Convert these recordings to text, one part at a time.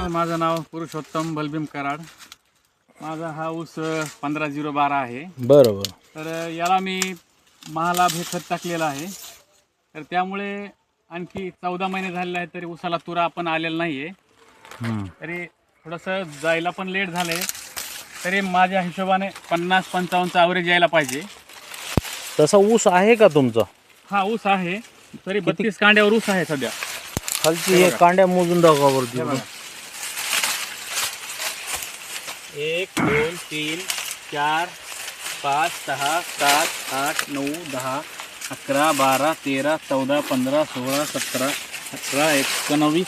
नमस्कार, माझं नाव पुरुषोत्तम बलभीम कराड. माझा हा ऊस 15-0-12 आहे. बरोबर. तर याला मी महालाभ हे खत टाकलेलं आहे. तर त्यामुळे आणखी 14 महिने झालेले आहेत तरी ऊसाला तुरा आपण आलेला नाही आहे. तरी थोडंसं जायला पण लेट झालं आहे. तरी माझ्या हिशोबाने 50-55चा ॲव्हरेज यायला पाहिजे. तसा ऊस आहे का तुमचा? हा ऊस आहे, तरी 32 कांड्यावर ऊस आहे सध्या. खालची हे कांड्या मोजून दाखवावरती. 1 2 3 4 5 6 7 8 9 10 11 12 13 14 15 16 17 18 19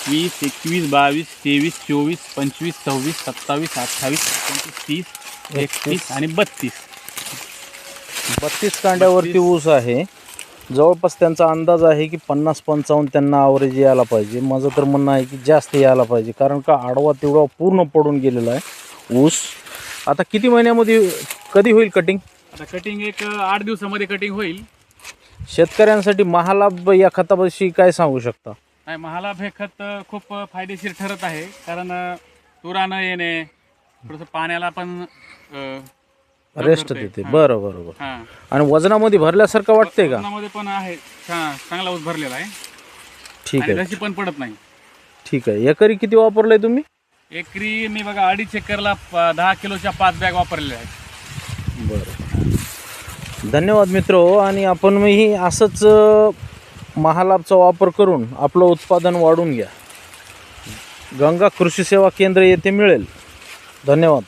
20 21 22 23 24 25 26 27 28 29 30 31 आणि 32. 32 कांड्यावरती ऊस आहे. जवळपास त्यांचा अंदाज आहे की 50-55 त्यांना ॲव्हरेज यायला पाहिजे. माझं तर म्हणणं आहे की जास्त यायला पाहिजे, कारण का आडवा तेवढा पूर्ण पडून गेलेला आहे ऊस. आता किती महिन्यामध्ये कधी होईल कटिंग? आता कटिंग एक 8 दिवसामध्ये कटिंग होईल. शेतकऱ्यांसाठी महालाभ या खताविषयी काय सांगू शकता? नाही, महालाभ हे खत खूप फायदेशीर ठरत आहे. कारण तुरा न येणे, थोडंसं पाण्याला पण रेस्ट देते. बरं बरोबर. हां, आणि वजनामध्ये भरल्यासारखं वाटते का? वजनामध्ये पण आहे, चांगला ऊस भरलेला आहे. ठीक आणि आहे, जशी पण पडत नाही. ठीक आहे. एकरी किती वापरलंय तुम्ही? एकरी मी बघा 2.5 एकरला 10 किलोच्या 5 बॅग वापरलेल्या आहेत. बरं, धन्यवाद मित्र. आणि आपणही असंच महालाभचा वापर करून आपलं उत्पादन वाढवून घ्या. गंगा कृषी सेवा केंद्र येथे मिळेल. धन्यवाद.